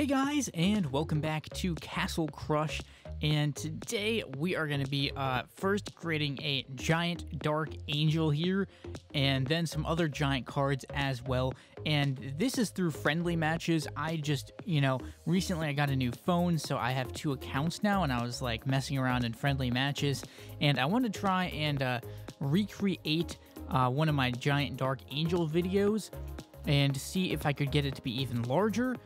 Hey guys, and welcome back to Castle Crush, and today we are going to be first creating a giant dark angel here, and then some other giant cards as well, and this is through friendly matches. I just, recently I got a new phone, so I have 2 accounts now, and I was like messing around in friendly matches, and I want to try and recreate one of my giant dark angel videos, and see if I could get it to be even larger.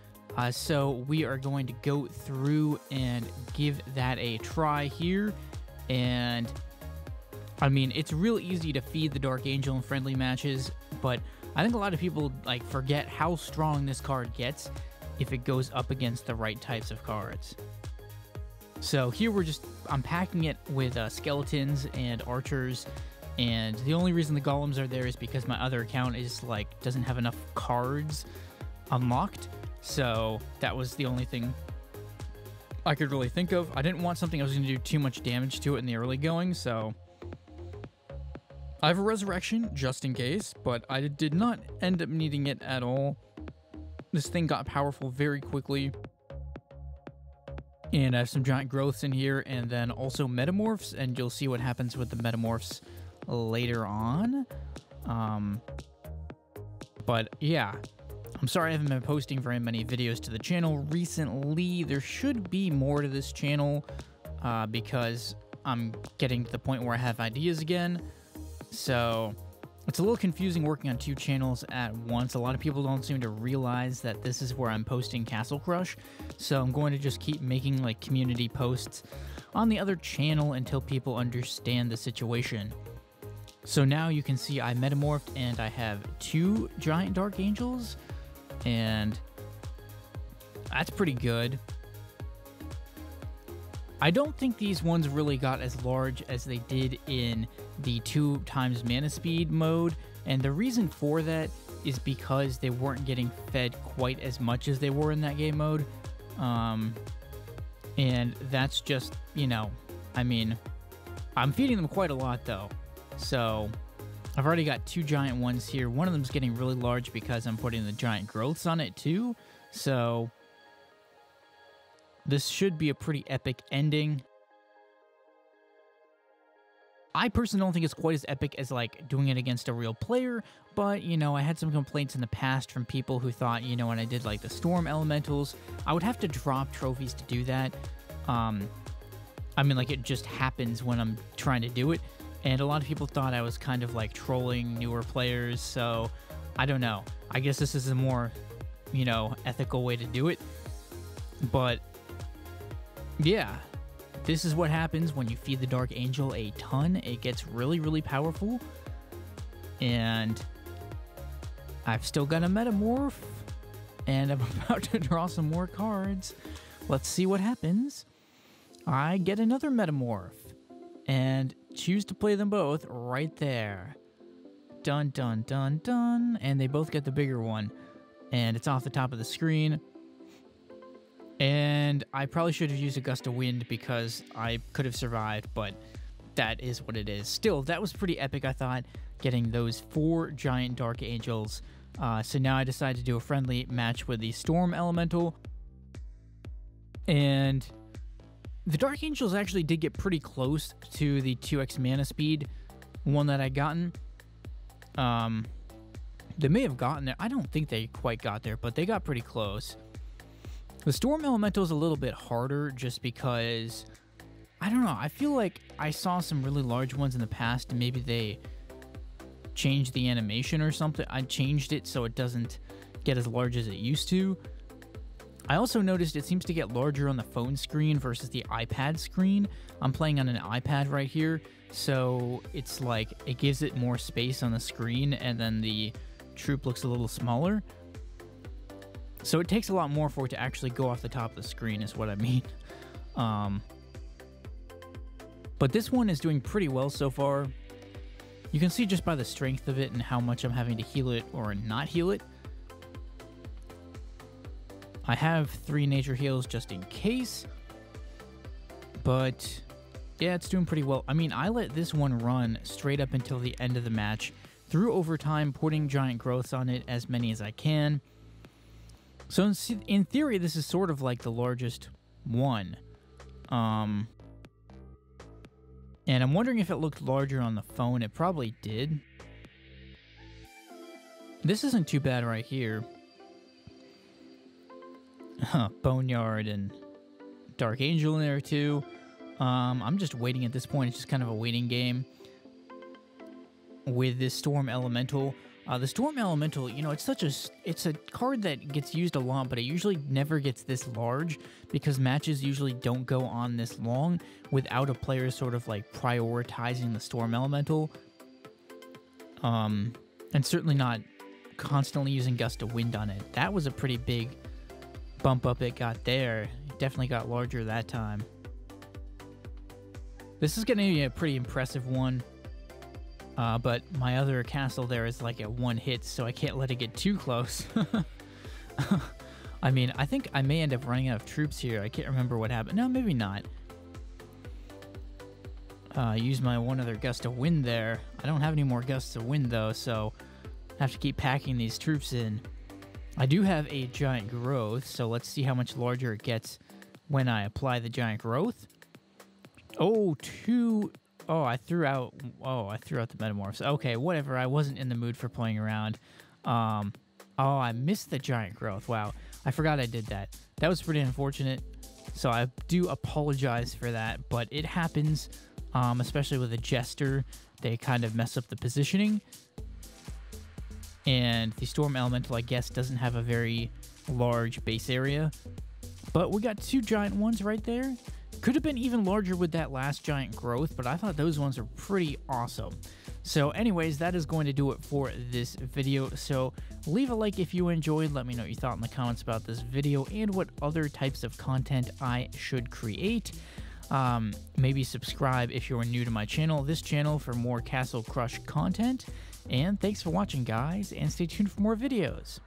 So we are going to go through and give that a try here. And I mean, it's real easy to feed the Dark Angel in friendly matches, but I think a lot of people forget how strong this card gets if it goes up against the right types of cards. So here I'm packing it with skeletons and archers, and the only reason the golems are there is because my other account is doesn't have enough cards unlocked. So that was the only thing I could really think of. I didn't want something that was going to do too much damage to it in the early going, so I have a resurrection just in case, but I did not end up needing it at all. This thing got powerful very quickly. And I have some giant growths in here, and then also metamorphs, and you'll see what happens with the metamorphs later on. But yeah. I'm sorry I haven't been posting very many videos to the channel recently. There should be more to this channel because I'm getting to the point where I have ideas again. So it's a little confusing working on 2 channels at once. A lot of people don't seem to realize that this is where I'm posting Castle Crush. So I'm going to just keep making community posts on the other channel until people understand the situation. So now you can see I metamorphed and I have 2 giant dark angels. And that's pretty good. I don't think these ones really got as large as they did in the 2 times mana speed mode. And the reason for that is because they weren't getting fed quite as much as they were in that game mode. And that's just, I'm feeding them quite a lot though. So I've already got 2 giant ones here. One of them's getting really large because I'm putting the giant growths on it too. So this should be a pretty epic ending. I personally don't think it's quite as epic as doing it against a real player, but I had some complaints in the past from people who thought, when I did the storm elementals, I would have to drop trophies to do that. It just happens when I'm trying to do it. And a lot of people thought I was kind of trolling newer players, so I don't know. I guess this is a more, ethical way to do it. But yeah, this is what happens when you feed the Dark Angel a ton. It gets really, really powerful. And I've still got a metamorph, and I'm about to draw some more cards. Let's see what happens. I get another metamorph. And choose to play them both right there. Dun, dun, dun, dun. And they both get the bigger one. And it's off the top of the screen. And I probably should have used a gust of wind because I could have survived, but that is what it is. Still, that was pretty epic, I thought, getting those 4 giant dark angels. So now I decided to do a friendly match with the Storm Elemental. And the Dark Angels actually did get pretty close to the 2x mana speed one that I gotten. They may have gotten there. I don't think they quite got there, but they got pretty close. The Storm Elemental is a little bit harder just because, I don't know, I feel like I saw some really large ones in the past and maybe they changed the animation or something. I changed it so it doesn't get as large as it used to. I also noticed it seems to get larger on the phone screen versus the iPad screen. I'm playing on an iPad right here, so it's it gives it more space on the screen, and then the troop looks a little smaller. So it takes a lot more for it to actually go off the top of the screen, is what I mean. But this one is doing pretty well so far. You can see just by the strength of it and how much I'm having to heal it or not heal it. I have 3 nature heals just in case, but yeah, it's doing pretty well. I let this one run straight up until the end of the match, through overtime, putting giant growths on it, as many as I can. So in theory, this is sort of like the largest one. And I'm wondering if it looked larger on the phone. It probably did. This isn't too bad right here. Boneyard and Dark Angel in there too. I'm just waiting at this point. It's just kind of a waiting game with this Storm Elemental. The Storm Elemental, you know, it's a card that gets used a lot, but it usually never gets this large because matches usually don't go on this long without a player sort of like prioritizing the Storm Elemental. And certainly not constantly using Gust of Wind on it. That was a pretty big bump up it got there. It definitely got larger that time. This is going to be a pretty impressive one. But my other castle there is like at 1 hit, so I can't let it get too close. I mean, I think I may end up running out of troops here. I can't remember what happened. No, maybe not. Use my one other Gust of Wind there. I don't have any more Gusts of Wind, though, so I have to keep packing these troops in. I do have a Giant Growth, so let's see how much larger it gets when I apply the Giant Growth. Oh, I threw out the Metamorphs. Okay, whatever. I wasn't in the mood for playing around. Oh, I missed the Giant Growth. Wow, I forgot I did that. That was pretty unfortunate. So I do apologize for that, but it happens, especially with a Jester. They kind of mess up the positioning. And the Storm Elemental, I guess, doesn't have a very large base area. But we got 2 giant ones right there. Could have been even larger with that last Giant Growth, but I thought those ones are pretty awesome. So anyways, that is going to do it for this video. So leave a like if you enjoyed. Let me know what you thought in the comments about this video and what other types of content I should create. Maybe subscribe if you're new to my channel, this channel, for more Castle Crush content. And thanks for watching, guys, and stay tuned for more videos.